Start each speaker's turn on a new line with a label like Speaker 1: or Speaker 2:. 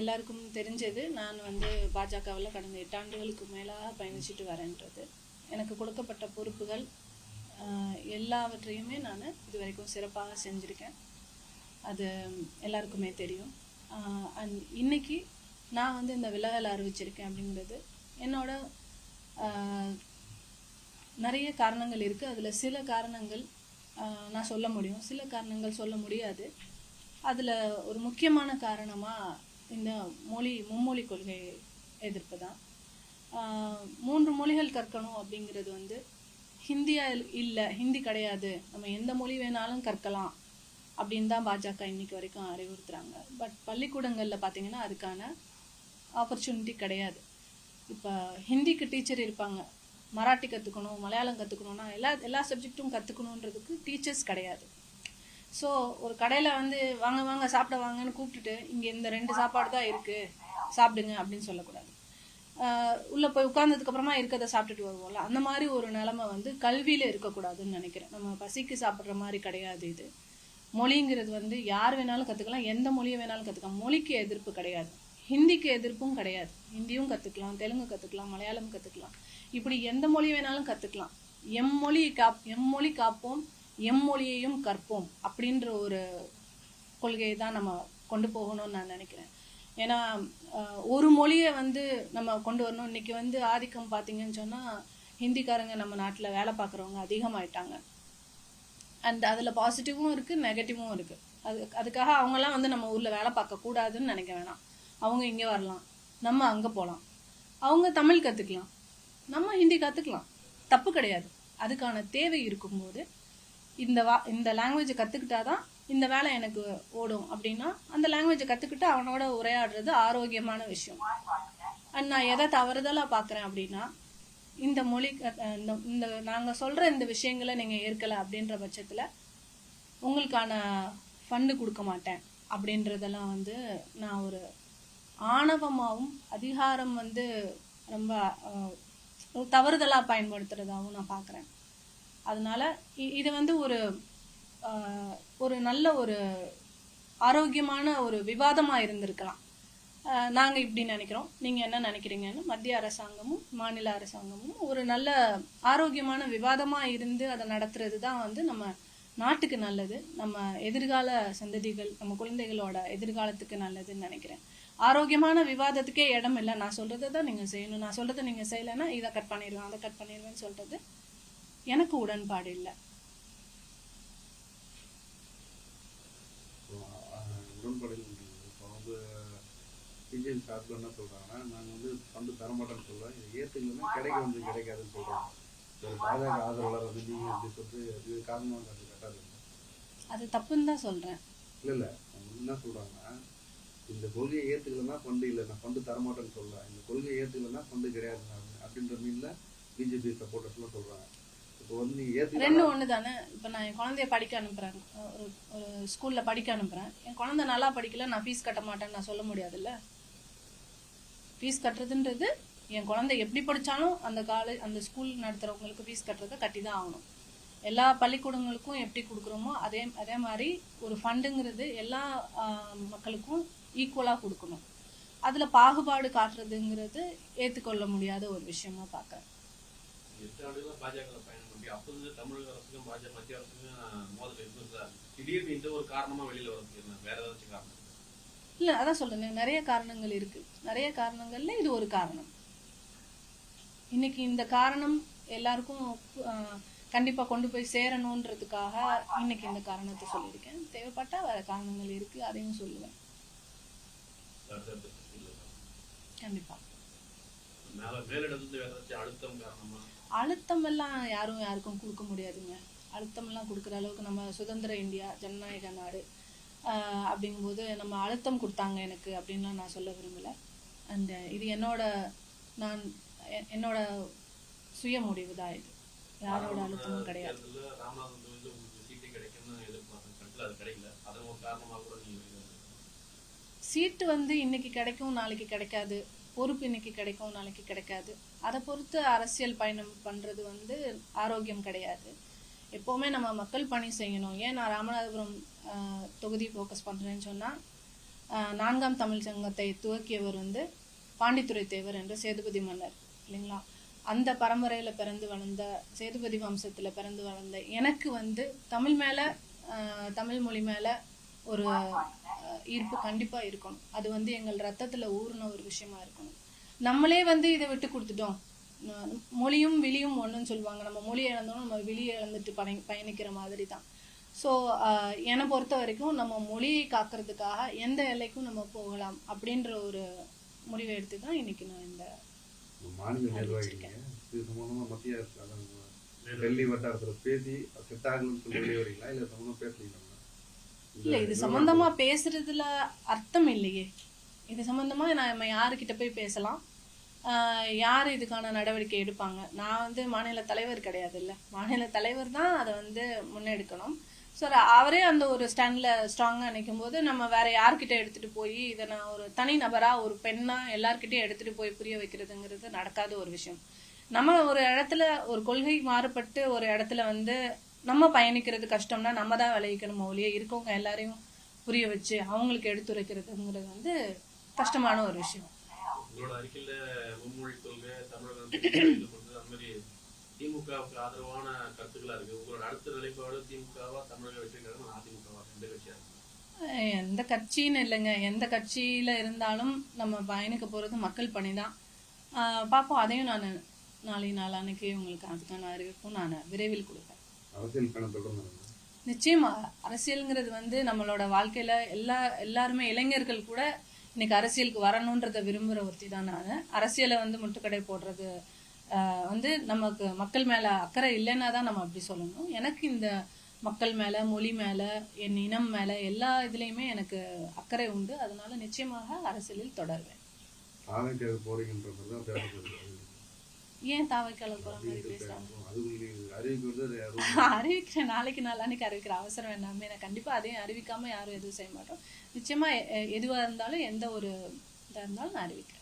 Speaker 1: எல்லாருக்கும் தெரிஞ்சது, நான் பாஜகவில் கடந்த 8 ஆண்டுகளுக்கு மேலாக பயணிச்சுட்டு வரேன்றது. எனக்கு கொடுக்கப்பட்ட பொறுப்புகள் எல்லாவற்றையுமே நான் இது வரைக்கும் சிறப்பாக செஞ்சுருக்கேன். அது எல்லாருக்குமே தெரியும். இன்னைக்கு நான் இந்த விலகல் அறிவிச்சிருக்கேன் அப்படிங்கிறது என்னோட நிறைய காரணங்கள் இருக்குது. அதில் சில காரணங்கள் நான் சொல்ல முடியும், சில காரணங்கள் சொல்ல முடியாது. அதில் ஒரு முக்கியமான காரணமாக இந்த மும்மொழி கொள்கை எதிர்ப்பு தான். 3 மொழிகள் கற்கணும் அப்படிங்கிறது ஹிந்தியா இல்லை, ஹிந்தி கிடையாது, நம்ம எந்த மொழி வேணாலும் கற்கலாம் அப்படின்னு தான் பாஜக இன்னைக்கு வரைக்கும் அறிவுறுத்துறாங்க. பட் பள்ளிக்கூடங்களில் பார்த்தீங்கன்னா அதுக்கான ஆப்பர்ச்சுனிட்டி கிடையாது. இப்போ ஹிந்திக்கு டீச்சர் இருப்பாங்க, மராட்டி கற்றுக்கணும், மலையாளம் கற்றுக்கணும்னா எல்லா சப்ஜெக்டும் கற்றுக்கணுன்றதுக்கு டீச்சர்ஸ் கிடையாது. ஸோ ஒரு கடையில் வாங்க வாங்க சாப்பிட வாங்கன்னு கூப்பிட்டுட்டு இங்கே இந்த 2 சாப்பாடு தான் இருக்குது சாப்பிடுங்க அப்படின்னு சொல்லக்கூடாது. உள்ளே போய் உட்கார்ந்ததுக்கப்புறமா இருக்கிறத சாப்பிட்டுட்டு வருவோம்ல, அந்த மாதிரி ஒரு நிலைமை கல்வியில் இருக்கக்கூடாதுன்னு நினைக்கிறேன். நம்ம பசிக்கு சாப்பிட்ற மாதிரி கிடையாது. இது மொழிங்கிறது யார் வேணாலும் கற்றுக்கலாம், எந்த மொழியை வேணாலும் கற்றுக்கலாம். மொழிக்கு எதிர்ப்பு கிடையாது, ஹிந்திக்கு எதிர்ப்பும் கிடையாது. ஹிந்தியும் கற்றுக்கலாம், தெலுங்கு கற்றுக்கலாம், மலையாளம் கற்றுக்கலாம், இப்படி எந்த மொழி வேணாலும் கற்றுக்கலாம். எம்மொழி காப்போம், எம்மொழியையும் கற்போம் அப்படின்ற ஒரு கொள்கையை தான் நம்ம கொண்டு போகணும்னு நான் நினைக்கிறேன். ஏன்னா ஒரு மொழியை நம்ம கொண்டு வரணும். இன்னைக்கு ஆதிக்கம் பார்த்தீங்கன்னு சொன்னால் ஹிந்திக்காரங்க நம்ம நாட்டில் வேலை பார்க்குறவங்க அதிகமாயிட்டாங்க. அண்ட் அதில் பாசிட்டிவும் இருக்குது, நெகட்டிவும் இருக்குது. அதுக்காக அவங்கெல்லாம் நம்ம ஊரில் வேலை பார்க்கக்கூடாதுன்னு நினைக்க வேணாம். அவங்க இங்கே வரலாம், நம்ம அங்கே போகலாம். அவங்க தமிழ் கற்றுக்கலாம், நம்ம ஹிந்தி கற்றுக்கலாம், தப்பு கிடையாது. அதுக்கான தேவை இருக்கும்போது இந்த லாங்குவேஜை கற்றுக்கிட்டாதான் இந்த வேலை எனக்கு ஓடும் அப்படின்னா அந்த லாங்குவேஜை கற்றுக்கிட்டு அவனோட உரையாடுறது ஆரோக்கியமான விஷயம். அண்ட் நான் எதை தவறுதலாக பார்க்குறேன் அப்படின்னா, இந்த மொழி இந்த நாங்கள் சொல்கிற இந்த விஷயங்களை நீங்கள் ஏற்கலை அப்படின்ற பட்சத்தில் உங்களுக்கான ஃபண்டு கொடுக்க மாட்டேன் அப்படின்றதெல்லாம் நான் ஒரு ஆணவமாகவும் அதிகாரம் ரொம்ப தவறுதலாக பயன்படுத்துறதாகவும் நான் பார்க்குறேன். அதனால இது ஒரு நல்ல ஒரு ஆரோக்கியமான ஒரு விவாதமாக இருந்திருக்கலாம். நாங்கள் இப்படி நினைக்கிறோம், நீங்கள் என்ன நினைக்கிறீங்கன்னு மத்திய அரசாங்கமும் மாநில அரசாங்கமும் ஒரு நல்ல ஆரோக்கியமான விவாதமாக இருந்து அதை நடத்துறது தான் நம்ம நாட்டுக்கு நல்லது, நம்ம எதிர்கால சந்ததிகள், நம்ம குழந்தைகளோட எதிர்காலத்துக்கு நல்லதுன்னு நினைக்கிறேன். ஆரோக்கியமான விவாதத்துக்கே இடம் இல்லை. நான் சொல்கிறத தான் நீங்கள் செய்யணும், நான் சொல்கிறத நீங்கள் செய்யலைன்னா இதை கட் பண்ணிடுவேன், அதை கட் பண்ணிடுவேன்னு சொல்கிறது எனக்கு உடன்பாடு இல்லை.
Speaker 2: பிஜேபி சார்பில் என்ன சொல்கிறாங்கன்னா, நாங்கள் ஃபண்டு தரமாட்டேன்னு சொல்கிறோம், இது ஏற்றுக்கலன்னா கிடைக்காதுன்னு சொல்கிறாங்க. ஒரு பாஜக ஆதரவாளர் நீங்கள் அப்படி சொல்லிட்டு அது காரணமாக அது கட்டாது,
Speaker 1: அது தப்புன்னு தான் சொல்கிறேன்.
Speaker 2: இல்லை அவங்க என்ன சொல்கிறாங்கன்னா, இந்த கொள்கையை ஏற்றுக்கலன்னா ஃபண்டு இல்லை, நான் ஃபண்டு தரமாட்டேன்னு சொல்லலாம், இந்த கொள்கையை ஏற்றுக்கலன்னா ஃபண்டு கிடையாது அப்படின்ற மீனில் பிஜேபி சப்போர்ட்டர்ஸ்லாம் சொல்கிறாங்க. இப்போ
Speaker 1: ரெண்டு ஒன்று தானே. இப்போ நான் என் குழந்தைய படிக்க அனுப்புகிறேன், ஒரு ஸ்கூலில் படிக்க அனுப்புகிறேன், என் குழந்தை நல்லா படிக்கல, நான் ஃபீஸ் கட்ட மாட்டேன்னு நான் சொல்ல முடியாதுல்ல. ஃபீஸ் கட்டுறதுன்றது என் குழந்தை எப்படி படித்தாலும் அந்த ஸ்கூல் நடத்துகிறவங்களுக்கு ஃபீஸ் கட்டுறதை கட்டி தான் ஆகணும். எல்லா பள்ளிக்கூடங்களுக்கும் எப்படி கொடுக்குறோமோ அதே மாதிரி ஒரு ஃபண்டுங்கிறது எல்லா மக்களுக்கும் ஈக்குவலாக கொடுக்கணும். அதில் பாகுபாடு காட்டுறதுங்கிறது ஏற்றுக்கொள்ள முடியாத ஒரு விஷயமா பார்க்குறேன்.
Speaker 3: தமிழக அரசுக்கும் மத்திய அரசுக்கும் மோதல் இருக்கு. திடீர்னு இந்த ஒரு காரணமா வெளியில வரதுக்கு வேற ஏதாச்சும் காரணம்
Speaker 1: இல்லை? அதான் சொல்றேன், நிறைய காரணங்கள் இருக்கு. நிறைய காரணங்கள்ல இது ஒரு காரணம். இன்னைக்கு இந்த காரணம் எல்லாருக்கும் கண்டிப்பா கொண்டு போய் சேரணுன்றதுக்காக இன்னைக்கு இந்த காரணத்தை சொல்லியிருக்கேன். தேவைப்பட்டா வேற காரணங்கள் இருக்கு, அதையும் சொல்லுவேன். கண்டிப்பா அழுத்தம் எல்லாம் யாருக்கும் கொடுக்க முடியாதுங்க. அழுத்தம் எல்லாம் கொடுக்குற அளவுக்கு நம்ம சுதந்திர இந்தியா, ஜனநாயக நாடு அப்படிங்கும்போது நம்ம அழுத்தம் கொடுத்தாங்க எனக்கு அப்படின்லாம் நான் சொல்ல விரும்பலை. அண்ட் இது என்னோட சுய முடிவு தான். இது யாரோட அழுத்தமும் கிடையாது. சீட்டு இன்னைக்கு கிடைக்கும், நாளைக்கு கிடைக்காது. பொறுப்பு இன்னைக்கு கிடைக்கும், நாளைக்கு கிடைக்காது. அதை பொறுத்து அரசியல் பயணம் பண்றது ஆரோக்கியம் கிடையாது. எப்போவுமே நம்ம மக்கள் பணி செய்யணும். ஏன் நான் ராமநாதபுரம் தொகுதி ஃபோக்கஸ் பண்ணுறேன்னு சொன்னால், 4ஆம் தமிழ் சங்கத்தை துவக்கியவர் வந்து பாண்டித்துரை தேவர் என்ற சேதுபதி மன்னர் இல்லைங்களா. அந்த பரம்பரையில் பிறந்து வளர்ந்த, சேதுபதி வம்சத்தில் பிறந்து வளர்ந்த எனக்கு வந்து தமிழ் மேலே, தமிழ் மொழி மேலே ஒரு ஈர்ப்பு கண்டிப்பாக இருக்கணும். அது வந்து எங்கள் ரத்தத்தில் ஊறின ஒரு விஷயமா இருக்கணும். நம்மளே வந்து இதை விட்டு கொடுத்துட்டோம். மொழியும் விழியும் ஒன்றுன்னு சொல்லுவாங்க. நம்ம மொழி இழந்தோம், நம்ம விழியை இழந்துட்டு பயணிக்கிற மாதிரி தான். ஸோ என்னை பொறுத்த வரைக்கும் நம்ம மொழியை காக்கிறதுக்காக எந்த எல்லைக்கும் நம்ம போகலாம் அப்படின்ற ஒரு முடிவை எடுத்து தான் இன்னைக்கு நான் இந்த
Speaker 2: மாநில நிர்வாகிங்க இது சம்பந்தமா மத்திய டெல்லி வட்டாரத்துல பேசி செட் ஆகணும்னு சொல்லி வெளியே வரீங்களா, இல்ல சம்பந்தமா பேசலீங்களா?
Speaker 1: இல்ல, இது சம்பந்தமா பேசுறதுல அர்த்தம் இல்லையே. இது சம்பந்தமா நம்ம யாருக்கிட்ட போய் பேசலாம், யார் இதுக்கான நடவடிக்கை எடுப்பாங்க? நான் வந்து மாநில தலைவர் கிடையாது, இல்லை, மாநில தலைவர் தான் அதை வந்து முன்னெடுக்கணும். ஸோ அவரே அந்த ஒரு ஸ்டாண்டில் ஸ்ட்ராங்காக நிற்கும் போது நம்ம வேற யார்கிட்ட எடுத்துகிட்டு போய் இதை நான் ஒரு தனி நபராக ஒரு பெண்ணாக எல்லார்கிட்டையும் எடுத்துகிட்டு போய் புரிய வைக்கிறதுங்கிறது நடக்காத ஒரு விஷயம். நம்ம ஒரு இடத்துல ஒரு கொள்கை மாறுபட்டு ஒரு இடத்துல வந்து நம்ம பயணிக்கிறது கஷ்டம்னா நம்ம தான் விளைவிக்கணும் ஒழிய இருக்கவங்க எல்லாரையும் புரிய வச்சு அவங்களுக்கு எடுத்துரைக்கிறதுங்கிறது வந்து கஷ்டமான ஒரு விஷயம்.
Speaker 3: உங்களோட அறிக்கையில மும்மொழி கொள்கை தமிழகம் அந்த மாதிரி திமுகவுக்கு ஆதரவான கருத்துக்களா இருக்கு. உங்களோட அடுத்த நிலைப்பாடு திமுகவா, தமிழக வெற்றி கழகம், அதிமுகவா, எந்த கட்சியா இருக்கு?
Speaker 1: எந்த கட்சின்னு இல்லைங்க, எந்த கட்சியில இருந்தாலும் நம்ம பயணிக்க போறது மக்கள் பணி தான். பார்ப்போம். அதையும் நான் நாளைக்கு உங்களுக்கு அதுக்கான அறிவிப்பும் நான் விரைவில் கொடுப்பேன்.
Speaker 2: அரசியல் பயணம் தொடர்ந்து
Speaker 1: நிச்சயமா அரசியல்ங்கிறது வந்து நம்மளோட வாழ்க்கையில எல்லாருமே இளைஞர்கள் கூட இன்னைக்கு அரசியலுக்கு வரணுன்றதை விரும்புகிற ஒருத்தி தான் நான். அரசியலை வந்து முட்டுக்கடை போடுறது வந்து நமக்கு மக்கள் மேல அக்கறை இல்லைன்னா தான் நம்ம அப்படி சொல்லணும். எனக்கு இந்த மக்கள் மேல, மொழி மேல, என் இனம் மேல எல்லா இதுலயுமே எனக்கு அக்கறை உண்டு. அதனால நிச்சயமாக அரசியலில் தொடர்வேன். ஏன் தாவைக்காளர் போற மாதிரி பேசுறாங்க? அறிவிக்கிறேன், நாளைக்கு நாளான்னைக்கு அறிவிக்கிற அவசரம் வேணாமே. நான் கண்டிப்பா அதையும் அறிவிக்காம யாரும் எதுவும் செய்ய மாட்டோம். நிச்சயமா எதுவா இருந்தாலும் எந்த ஒரு இதா இருந்தாலும் நான் அறிவிக்கிறேன்.